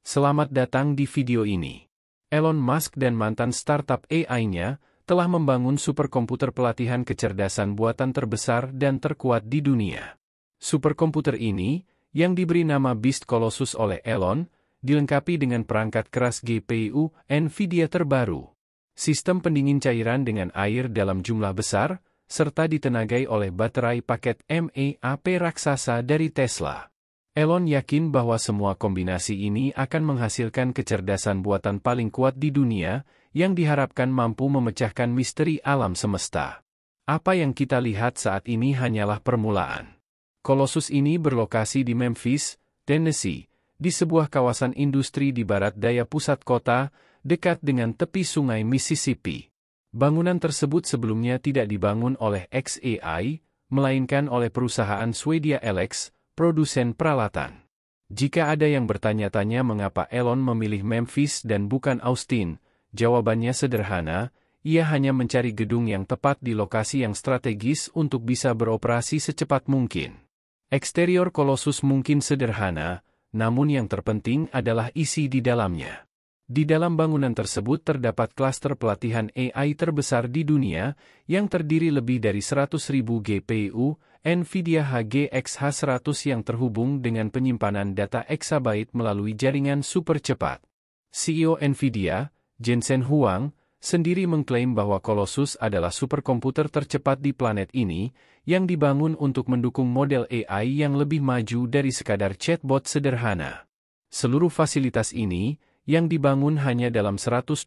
Selamat datang di video ini. Elon Musk dan mantan startup AI-nya telah membangun superkomputer pelatihan kecerdasan buatan terbesar dan terkuat di dunia. Superkomputer ini, yang diberi nama Beast Colossus oleh Elon, dilengkapi dengan perangkat keras GPU NVIDIA terbaru, sistem pendingin cairan dengan air dalam jumlah besar, serta ditenagai oleh baterai paket MEAP raksasa dari Tesla. Elon yakin bahwa semua kombinasi ini akan menghasilkan kecerdasan buatan paling kuat di dunia, yang diharapkan mampu memecahkan misteri alam semesta. Apa yang kita lihat saat ini hanyalah permulaan. Colossus ini berlokasi di Memphis, Tennessee, di sebuah kawasan industri di barat daya pusat kota, dekat dengan tepi sungai Mississippi. Bangunan tersebut sebelumnya tidak dibangun oleh xAI, melainkan oleh perusahaan Swedia Alex, produsen peralatan. Jika ada yang bertanya-tanya mengapa Elon memilih Memphis dan bukan Austin, jawabannya sederhana, ia hanya mencari gedung yang tepat di lokasi yang strategis untuk bisa beroperasi secepat mungkin. Eksterior Colossus mungkin sederhana, namun yang terpenting adalah isi di dalamnya. Di dalam bangunan tersebut terdapat klaster pelatihan AI terbesar di dunia, yang terdiri lebih dari 100.000 GPU, NVIDIA HGX H100 yang terhubung dengan penyimpanan data exabyte melalui jaringan super cepat. CEO NVIDIA, Jensen Huang, sendiri mengklaim bahwa Colossus adalah superkomputer tercepat di planet ini, yang dibangun untuk mendukung model AI yang lebih maju dari sekadar chatbot sederhana. Seluruh fasilitas ini, yang dibangun hanya dalam 122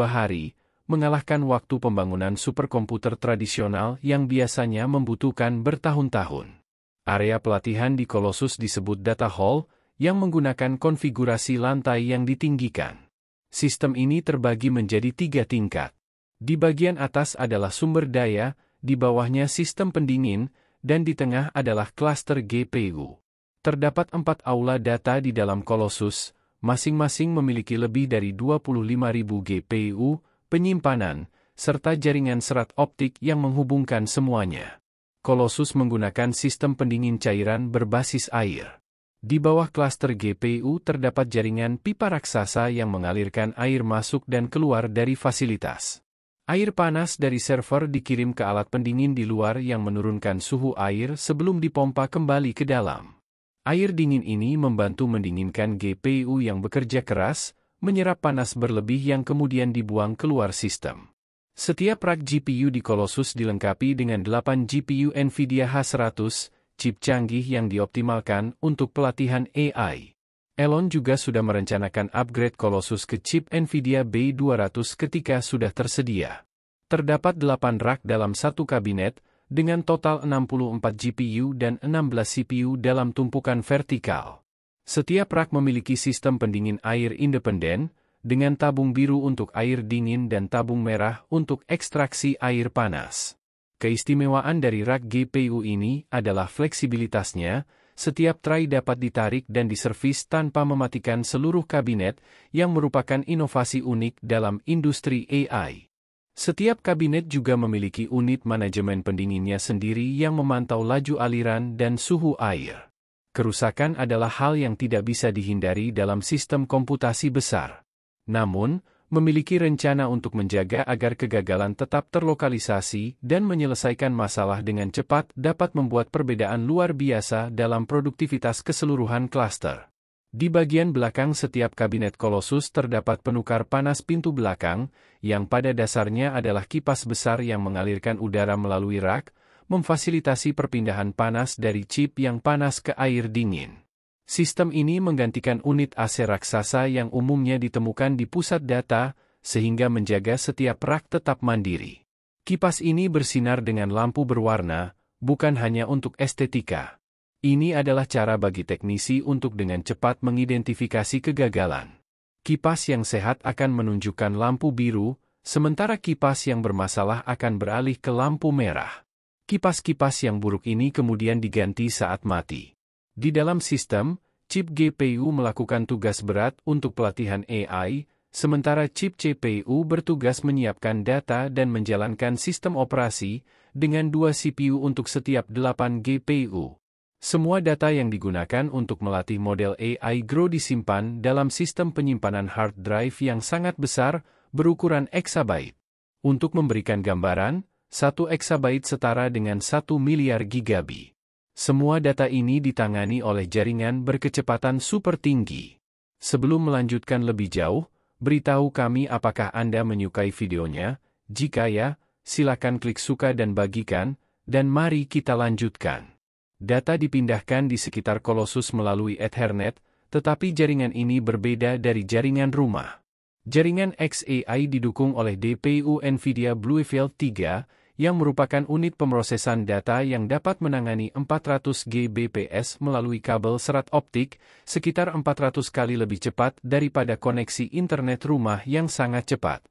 hari, mengalahkan waktu pembangunan superkomputer tradisional yang biasanya membutuhkan bertahun-tahun. Area pelatihan di Colossus disebut Data Hall, yang menggunakan konfigurasi lantai yang ditinggikan. Sistem ini terbagi menjadi 3 tingkat. Di bagian atas adalah sumber daya, di bawahnya sistem pendingin, dan di tengah adalah klaster GPU. Terdapat 4 aula data di dalam Colossus, masing-masing memiliki lebih dari 25.000 GPU, penyimpanan, serta jaringan serat optik yang menghubungkan semuanya. Colossus menggunakan sistem pendingin cairan berbasis air. Di bawah klaster GPU terdapat jaringan pipa raksasa yang mengalirkan air masuk dan keluar dari fasilitas. Air panas dari server dikirim ke alat pendingin di luar yang menurunkan suhu air sebelum dipompa kembali ke dalam. Air dingin ini membantu mendinginkan GPU yang bekerja keras, menyerap panas berlebih yang kemudian dibuang keluar sistem. Setiap rak GPU di Colossus dilengkapi dengan 8 GPU NVIDIA H100, chip canggih yang dioptimalkan untuk pelatihan AI. Elon juga sudah merencanakan upgrade Colossus ke chip NVIDIA B200 ketika sudah tersedia. Terdapat 8 rak dalam satu kabinet, dengan total 64 GPU dan 16 CPU dalam tumpukan vertikal. Setiap rak memiliki sistem pendingin air independen, dengan tabung biru untuk air dingin dan tabung merah untuk ekstraksi air panas. Keistimewaan dari rak GPU ini adalah fleksibilitasnya, setiap tray dapat ditarik dan diservis tanpa mematikan seluruh kabinet, yang merupakan inovasi unik dalam industri AI. Setiap kabinet juga memiliki unit manajemen pendinginnya sendiri yang memantau laju aliran dan suhu air. Kerusakan adalah hal yang tidak bisa dihindari dalam sistem komputasi besar. Namun, memiliki rencana untuk menjaga agar kegagalan tetap terlokalisasi dan menyelesaikan masalah dengan cepat dapat membuat perbedaan luar biasa dalam produktivitas keseluruhan klaster. Di bagian belakang setiap kabinet Colossus terdapat penukar panas pintu belakang, yang pada dasarnya adalah kipas besar yang mengalirkan udara melalui rak, memfasilitasi perpindahan panas dari chip yang panas ke air dingin. Sistem ini menggantikan unit AC raksasa yang umumnya ditemukan di pusat data, sehingga menjaga setiap rak tetap mandiri. Kipas ini bersinar dengan lampu berwarna, bukan hanya untuk estetika. Ini adalah cara bagi teknisi untuk dengan cepat mengidentifikasi kegagalan. Kipas yang sehat akan menunjukkan lampu biru, sementara kipas yang bermasalah akan beralih ke lampu merah. Kipas-kipas yang buruk ini kemudian diganti saat mati. Di dalam sistem, chip GPU melakukan tugas berat untuk pelatihan AI, sementara chip CPU bertugas menyiapkan data dan menjalankan sistem operasi, dengan 2 CPU untuk setiap 8 GPU. Semua data yang digunakan untuk melatih model AI Grow disimpan dalam sistem penyimpanan hard drive yang sangat besar, berukuran exabyte. Untuk memberikan gambaran, 1 exabyte setara dengan 1 miliar gigabyte. Semua data ini ditangani oleh jaringan berkecepatan super tinggi. Sebelum melanjutkan lebih jauh, beritahu kami apakah Anda menyukai videonya. Jika ya, silakan klik suka dan bagikan, dan mari kita lanjutkan. Data dipindahkan di sekitar Colossus melalui Ethernet, tetapi jaringan ini berbeda dari jaringan rumah. Jaringan XAI didukung oleh DPU NVIDIA Bluefield 3, yang merupakan unit pemrosesan data yang dapat menangani 400 Gbps melalui kabel serat optik, sekitar 400 kali lebih cepat daripada koneksi internet rumah yang sangat cepat.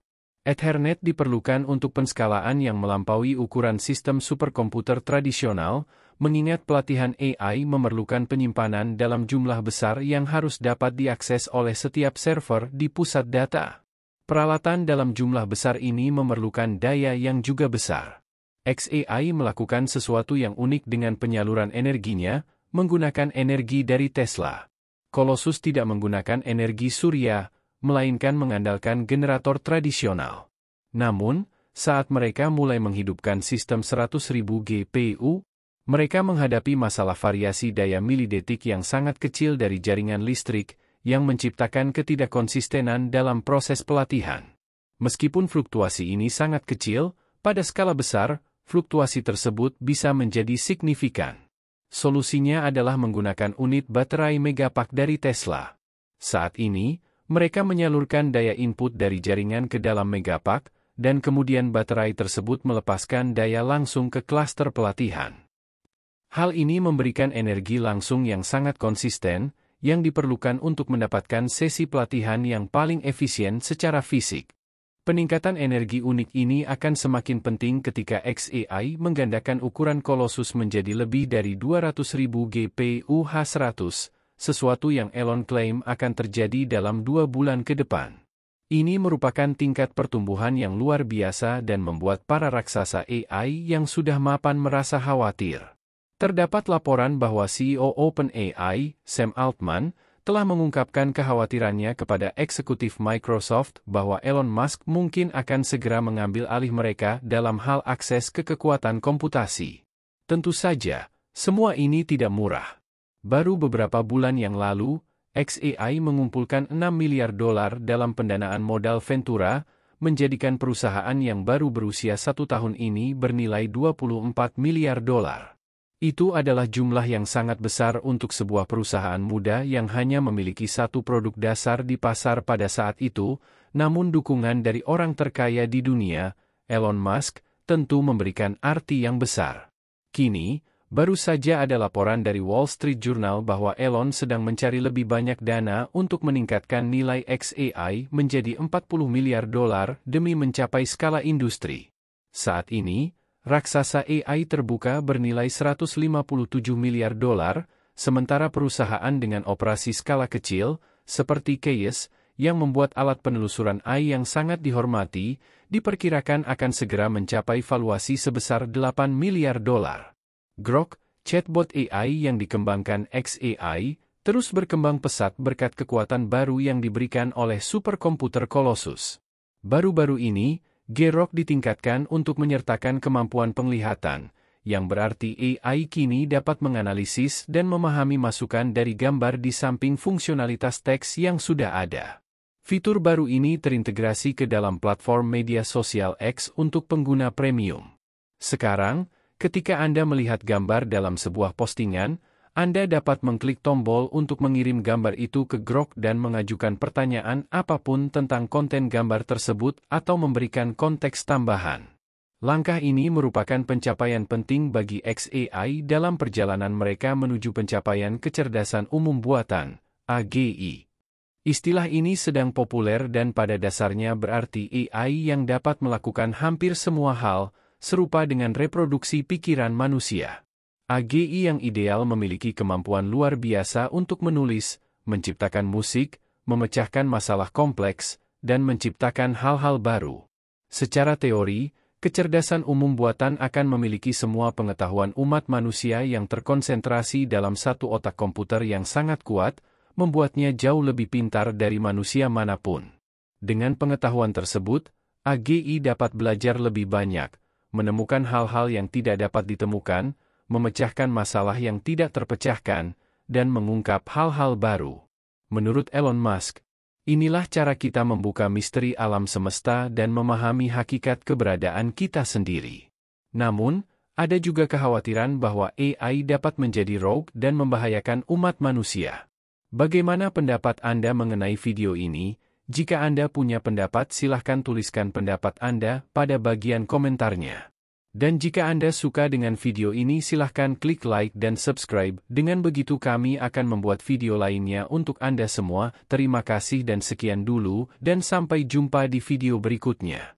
Ethernet diperlukan untuk penskalaan yang melampaui ukuran sistem superkomputer tradisional, mengingat pelatihan AI memerlukan penyimpanan dalam jumlah besar yang harus dapat diakses oleh setiap server di pusat data. Peralatan dalam jumlah besar ini memerlukan daya yang juga besar. XAI melakukan sesuatu yang unik dengan penyaluran energinya, menggunakan energi dari Tesla. Colossus tidak menggunakan energi surya, melainkan mengandalkan generator tradisional. Namun, saat mereka mulai menghidupkan sistem 100.000 GPU, mereka menghadapi masalah variasi daya milidetik yang sangat kecil dari jaringan listrik, yang menciptakan ketidakkonsistenan dalam proses pelatihan. Meskipun fluktuasi ini sangat kecil, pada skala besar, fluktuasi tersebut bisa menjadi signifikan. Solusinya adalah menggunakan unit baterai Megapack dari Tesla. Saat ini, mereka menyalurkan daya input dari jaringan ke dalam Megapack, dan kemudian baterai tersebut melepaskan daya langsung ke klaster pelatihan. Hal ini memberikan energi langsung yang sangat konsisten, yang diperlukan untuk mendapatkan sesi pelatihan yang paling efisien secara fisik. Peningkatan energi unik ini akan semakin penting ketika XAI menggandakan ukuran Colossus menjadi lebih dari 200.000 GPU H100, sesuatu yang Elon klaim akan terjadi dalam 2 bulan ke depan. Ini merupakan tingkat pertumbuhan yang luar biasa dan membuat para raksasa AI yang sudah mapan merasa khawatir. Terdapat laporan bahwa CEO OpenAI, Sam Altman, telah mengungkapkan kekhawatirannya kepada eksekutif Microsoft bahwa Elon Musk mungkin akan segera mengambil alih mereka dalam hal akses ke kekuatan komputasi. Tentu saja, semua ini tidak murah. Baru beberapa bulan yang lalu, XAI mengumpulkan $6 miliar dalam pendanaan modal Ventura, menjadikan perusahaan yang baru berusia 1 tahun ini bernilai $24 miliar. Itu adalah jumlah yang sangat besar untuk sebuah perusahaan muda yang hanya memiliki satu produk dasar di pasar pada saat itu, namun dukungan dari orang terkaya di dunia, Elon Musk, tentu memberikan arti yang besar. Kini, baru saja ada laporan dari Wall Street Journal bahwa Elon sedang mencari lebih banyak dana untuk meningkatkan nilai XAI menjadi $40 miliar demi mencapai skala industri. Saat ini, raksasa AI terbuka bernilai $157 miliar, sementara perusahaan dengan operasi skala kecil, seperti Keyes, yang membuat alat penelusuran AI yang sangat dihormati, diperkirakan akan segera mencapai valuasi sebesar $8 miliar. Grok, chatbot AI yang dikembangkan XAI, terus berkembang pesat berkat kekuatan baru yang diberikan oleh superkomputer Colossus. Baru-baru ini, Grok ditingkatkan untuk menyertakan kemampuan penglihatan, yang berarti AI kini dapat menganalisis dan memahami masukan dari gambar di samping fungsionalitas teks yang sudah ada. Fitur baru ini terintegrasi ke dalam platform media sosial X untuk pengguna premium. Sekarang, ketika Anda melihat gambar dalam sebuah postingan, Anda dapat mengklik tombol untuk mengirim gambar itu ke Grok dan mengajukan pertanyaan apapun tentang konten gambar tersebut atau memberikan konteks tambahan. Langkah ini merupakan pencapaian penting bagi XAI dalam perjalanan mereka menuju pencapaian kecerdasan umum buatan, AGI. Istilah ini sedang populer dan pada dasarnya berarti AI yang dapat melakukan hampir semua hal, serupa dengan reproduksi pikiran manusia. AGI yang ideal memiliki kemampuan luar biasa untuk menulis, menciptakan musik, memecahkan masalah kompleks, dan menciptakan hal-hal baru. Secara teori, Kecerdasan umum buatan akan memiliki semua pengetahuan umat manusia yang terkonsentrasi dalam satu otak komputer yang sangat kuat, membuatnya jauh lebih pintar dari manusia manapun. Dengan pengetahuan tersebut, AGI dapat belajar lebih banyak, menemukan hal-hal yang tidak dapat ditemukan, memecahkan masalah yang tidak terpecahkan, dan mengungkap hal-hal baru. Menurut Elon Musk, inilah cara kita membuka misteri alam semesta dan memahami hakikat keberadaan kita sendiri. Namun, ada juga kekhawatiran bahwa AI dapat menjadi rogue dan membahayakan umat manusia. Bagaimana pendapat Anda mengenai video ini? Jika Anda punya pendapat, silahkan tuliskan pendapat Anda pada bagian komentarnya. Dan jika Anda suka dengan video ini, silahkan klik like dan subscribe. Dengan begitu kami akan membuat video lainnya untuk Anda semua. Terima kasih dan sekian dulu, dan sampai jumpa di video berikutnya.